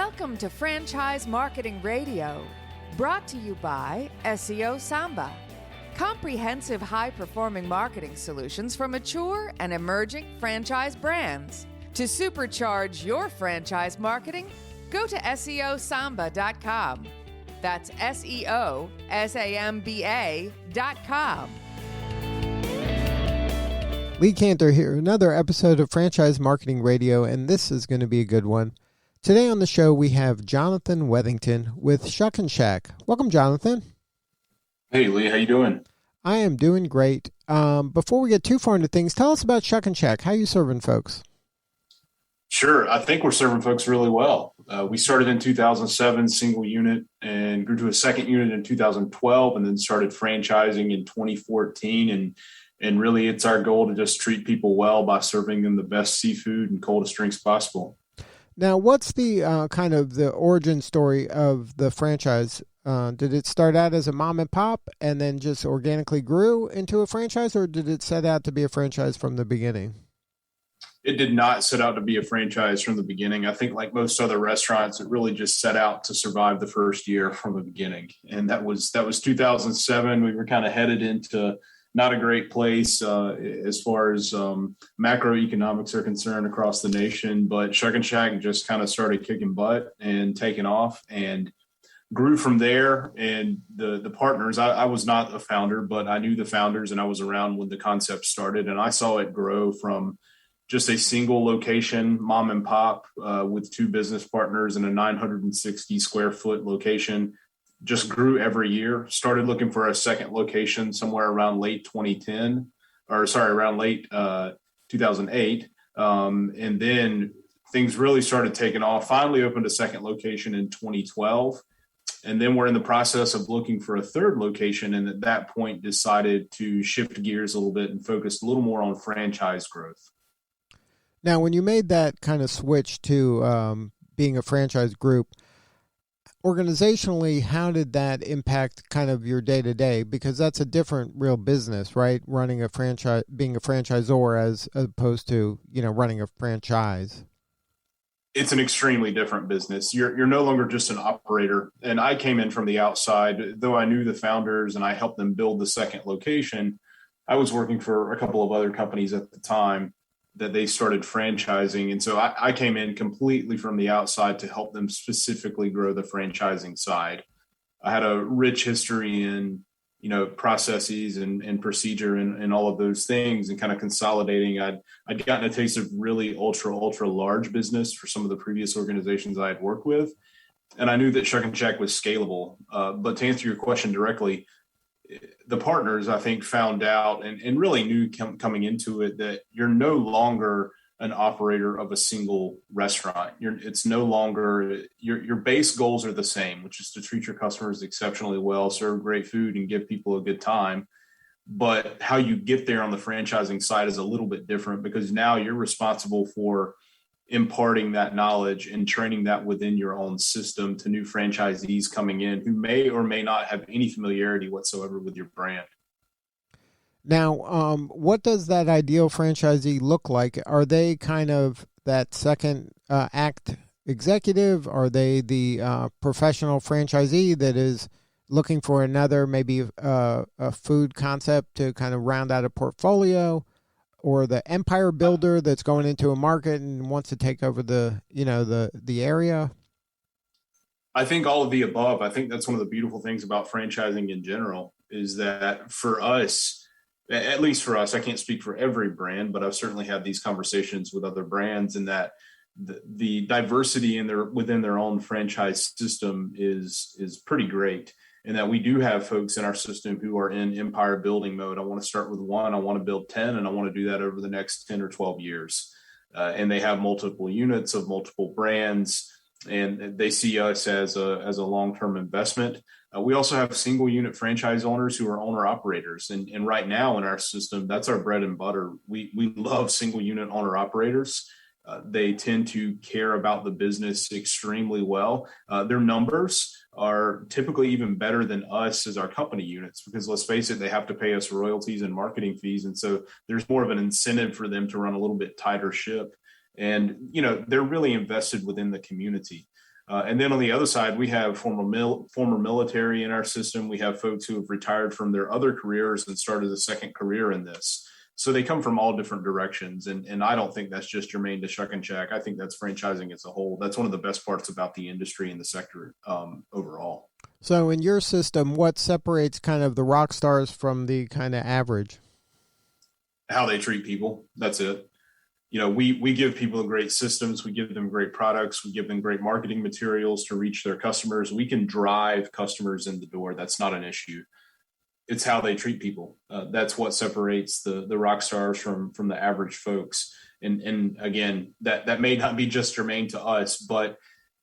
Welcome to Franchise Marketing Radio, brought to you by SeoSamba. Comprehensive high-performing marketing solutions for mature and emerging franchise brands. To supercharge your franchise marketing, go to SeoSamba.com. That's SeoSamba.com. Lee Cantor here, another episode of Franchise Marketing Radio, and this is going to be a good one. Today on the show, we have Jonathan Weathington with Shuckin Shack. Welcome, Jonathan. Hey, Lee. How you doing? I am doing great. Before we get too far into things, tell us about Shuckin Shack. How are you serving folks? Sure. I think we're serving folks really well. We started in 2007, single unit, and grew to a second unit in 2012, and then started franchising in 2014. And really, it's our goal to just treat people well by serving them the best seafood and coldest drinks possible. Now, what's the kind of the origin story of the franchise? Did it start out as a mom and pop and then just organically grew into a franchise, or did it set out to be a franchise from the beginning? It did not set out to be a franchise from the beginning. I think like most other restaurants, it really just set out to survive the first year from the beginning. And that was 2007. We were kind of headed into not a great place as far as macroeconomics are concerned across the nation, but Shuckin Shack just kind of started kicking butt and taking off and grew from there. And the partners, I was not a founder, but I knew the founders and I was around when the concept started, and I saw it grow from just a single location, mom and pop, with two business partners in a 960 square foot location. Just grew every year. Started looking for a second location somewhere around late 2008. And then things really started taking off. Finally opened a second location in 2012. And then we're in the process of looking for a third location. And at that point decided to shift gears a little bit and focus a little more on franchise growth. Now, when you made that kind of switch to being a franchise group, organizationally, how did that impact kind of your day-to-day? Because that's a different real business, right? Running a franchise, being a franchisor as opposed to, running a franchise. It's an extremely different business. You're no longer just an operator. And I came in from the outside, though I knew the founders and I helped them build the second location. I was working for a couple of other companies at the time that they started franchising. And so I came in completely from the outside to help them specifically grow the franchising side. I had a rich history in, processes and procedure and all of those things, and kind of consolidating. I'd gotten a taste of really ultra large business for some of the previous organizations I had worked with. And I knew that Shuckin Shack was scalable. But to answer your question directly, the partners, I think, found out and really knew coming into it that you're no longer an operator of a single restaurant. It's no longer your base goals are the same, which is to treat your customers exceptionally well, serve great food, and give people a good time. But how you get there on the franchising side is a little bit different, because now you're responsible for imparting that knowledge and training that within your own system to new franchisees coming in who may or may not have any familiarity whatsoever with your brand. Now, what does that ideal franchisee look like? Are they kind of that second act executive? Are they the professional franchisee that is looking for another, maybe a food concept to kind of round out a portfolio? Or the empire builder that's going into a market and wants to take over the area? I think all of the above. I think that's one of the beautiful things about franchising in general, is that for us, at least for us, I can't speak for every brand, but I've certainly had these conversations with other brands, and that the diversity within their own franchise system is pretty great. And that we do have folks in our system who are in empire building mode. I want to start with one, I want to build 10, and I want to do that over the next 10 or 12 years. And they have multiple units of multiple brands, and they see us as a long-term investment. We also have single unit franchise owners who are owner operators. And right now in our system, that's our bread and butter. We love single unit owner operators. They tend to care about the business extremely well. Their numbers are typically even better than us as our company units, because let's face it, they have to pay us royalties and marketing fees. And so there's more of an incentive for them to run a little bit tighter ship. And, they're really invested within the community. And then on the other side, we have former military in our system. We have folks who have retired from their other careers and started a second career in this. So they come from all different directions. And I don't think that's just germane to Shuckin Shack. I think that's franchising as a whole. That's one of the best parts about the industry and the sector overall. So in your system, what separates kind of the rock stars from the kind of average? How they treat people. That's it. We give people great systems. We give them great products. We give them great marketing materials to reach their customers. We can drive customers in the door. That's not an issue. It's how they treat people. That's what separates the rock stars from the average folks. And again, that may not be just germane to us, but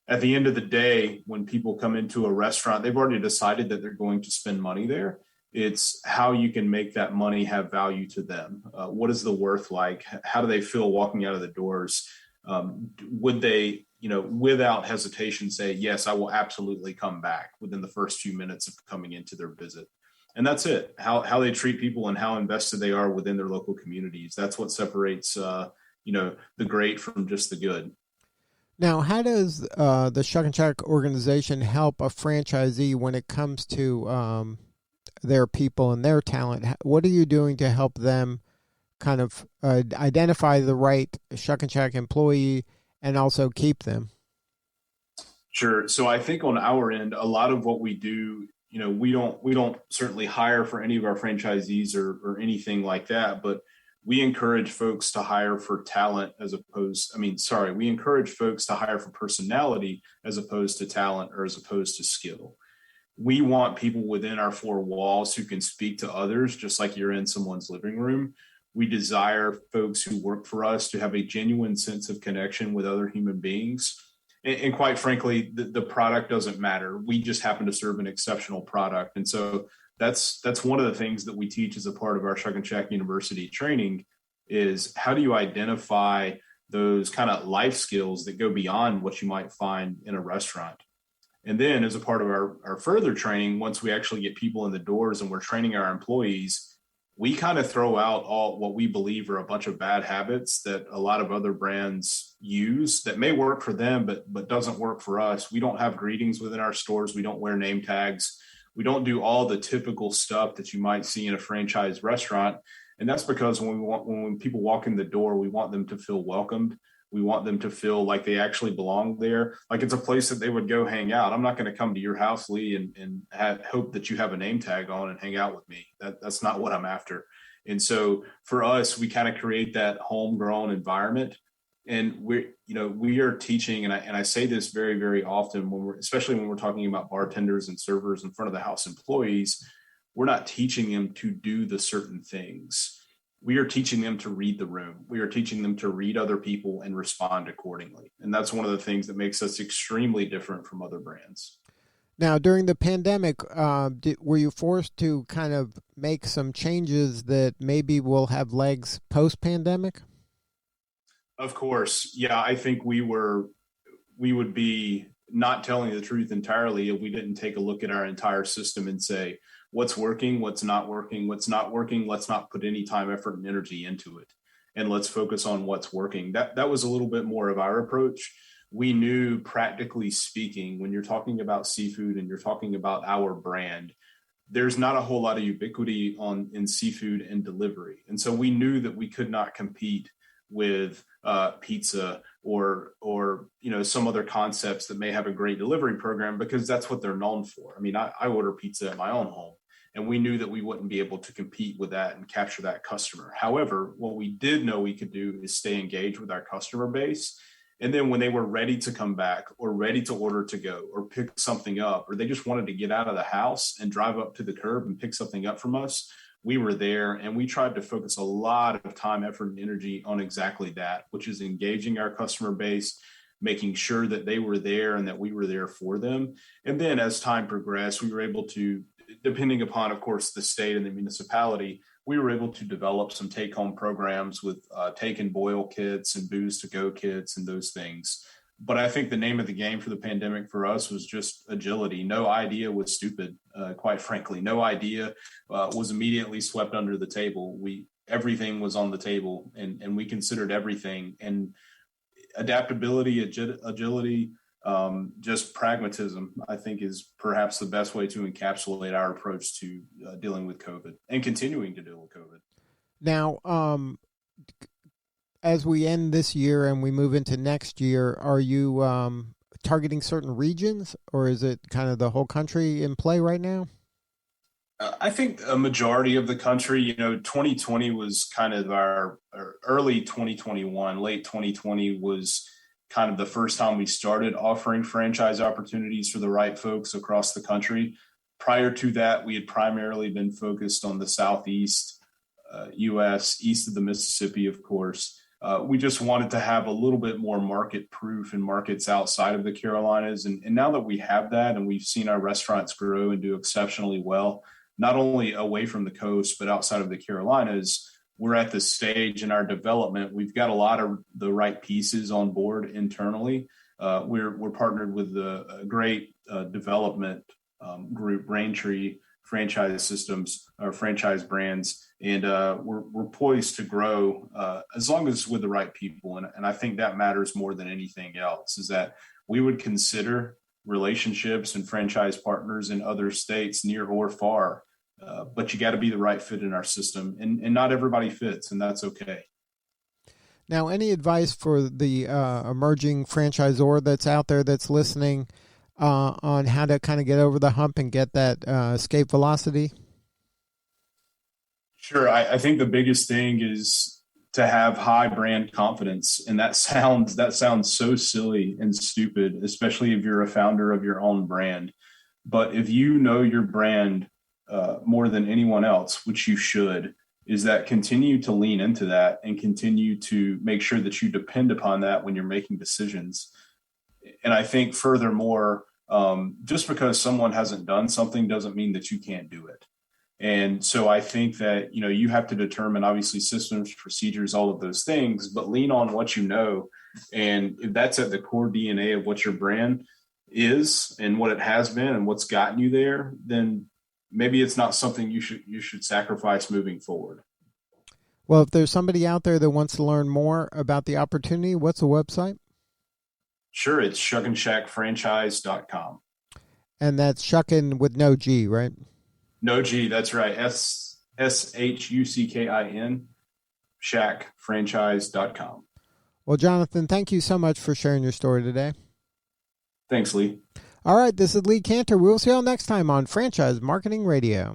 at the end of the day, when people come into a restaurant, they've already decided that they're going to spend money there. It's how you can make that money have value to them. What is the worth like? How do they feel walking out of the doors? Would they, without hesitation say, yes, I will absolutely come back within the first few minutes of coming into their visit? And that's it. How they treat people and how invested they are within their local communities. That's what separates, the great from just the good. Now, how does the Shuckin Shack organization help a franchisee when it comes to their people and their talent? What are you doing to help them kind of identify the right Shuckin Shack employee and also keep them? Sure. So I think on our end, a lot of what we do, we don't certainly hire for any of our franchisees or anything like that, but we encourage folks to hire for talent we encourage folks to hire for personality as opposed to talent or as opposed to skill. We want people within our four walls who can speak to others, just like you're in someone's living room. We desire folks who work for us to have a genuine sense of connection with other human beings. And quite frankly, the product doesn't matter. We just happen to serve an exceptional product. And so that's one of the things that we teach as a part of our Shuckin Shack University training is how do you identify those kind of life skills that go beyond what you might find in a restaurant. And then as a part of our further training, once we actually get people in the doors and we're training our employees, we kind of throw out all what we believe are a bunch of bad habits that a lot of other brands use that may work for them, but doesn't work for us. We don't have greetings within our stores. We don't wear name tags. We don't do all the typical stuff that you might see in a franchise restaurant. And that's because when people walk in the door, we want them to feel welcomed. We want them to feel like they actually belong there, like it's a place that they would go hang out. I'm not going to come to your house, Lee, and hope that you have a name tag on and hang out with me. That's not what I'm after. And so for us, we kind of create that homegrown environment. And we are teaching, and I say this very, very often especially when we're talking about bartenders and servers and front of the house employees, we're not teaching them to do the certain things. We are teaching them to read the room. We are teaching them to read other people and respond accordingly. And that's one of the things that makes us extremely different from other brands. Now, during the pandemic, were you forced to kind of make some changes that maybe will have legs post-pandemic? Of course. Yeah, I think we would be not telling the truth entirely if we didn't take a look at our entire system and say, what's working, what's not working, what's not working. Let's not put any time, effort, and energy into it. And let's focus on what's working. That was a little bit more of our approach. We knew, practically speaking, when you're talking about seafood and you're talking about our brand, there's not a whole lot of ubiquity in seafood and delivery. And so we knew that we could not compete with pizza or some other concepts that may have a great delivery program, because that's what they're known for. I mean, I order pizza at my own home, and we knew that we wouldn't be able to compete with that and capture that customer. However, what we did know we could do is stay engaged with our customer base. And then when they were ready to come back or ready to order to go or pick something up, or they just wanted to get out of the house and drive up to the curb and pick something up from us, we were there, and we tried to focus a lot of time, effort, and energy on exactly that, which is engaging our customer base, making sure that they were there and that we were there for them. And then as time progressed, we were able to, depending upon, of course, the state and the municipality, we were able to develop some take-home programs with take and boil kits and booze to go kits and those things. But I think the name of the game for the pandemic for us was just agility. No idea was stupid, quite frankly. No idea was immediately swept under the table. Everything was on the table, and we considered everything. And adaptability, agility, just pragmatism, I think, is perhaps the best way to encapsulate our approach to dealing with COVID and continuing to deal with COVID. Now, as we end this year and we move into next year, are you targeting certain regions, or is it kind of the whole country in play right now? I think a majority of the country, 2020 was kind of our early 2021, late 2020 was kind of the first time we started offering franchise opportunities for the right folks across the country. Prior to that, we had primarily been focused on the Southeast U.S., east of the Mississippi, of course. We just wanted to have a little bit more market proof in markets outside of the Carolinas. And now that we have that and we've seen our restaurants grow and do exceptionally well, not only away from the coast, but outside of the Carolinas, we're at the stage in our development. We've got a lot of the right pieces on board internally. We're partnered with a great development group, Braintree Franchise Systems, or franchise brands, and we're poised to grow as long as with the right people. And I think that matters more than anything else, is that we would consider relationships and franchise partners in other states, near or far. But you got to be the right fit in our system, and not everybody fits, and that's okay. Now, any advice for the emerging franchisor that's out there that's listening on how to kind of get over the hump and get that escape velocity? Sure. I think the biggest thing is to have high brand confidence. And that sounds so silly and stupid, especially if you're a founder of your own brand. But if you know your brand more than anyone else, which you should, is that continue to lean into that and continue to make sure that you depend upon that when you're making decisions. And I think furthermore, just because someone hasn't done something doesn't mean that you can't do it. And so I think that, you have to determine, obviously, systems, procedures, all of those things, but lean on what you know. And if that's at the core DNA of what your brand is and what it has been and what's gotten you there, then maybe it's not something you should sacrifice moving forward. Well, if there's somebody out there that wants to learn more about the opportunity, what's the website? Sure. It's shuckinshackfranchise.com. And that's Shuckin with no G, right? No G, that's right. SHUCKIN, shackfranchise.com. Well, Jonathan, thank you so much for sharing your story today. Thanks, Lee. All right, this is Lee Cantor. We'll see you all next time on Franchise Marketing Radio.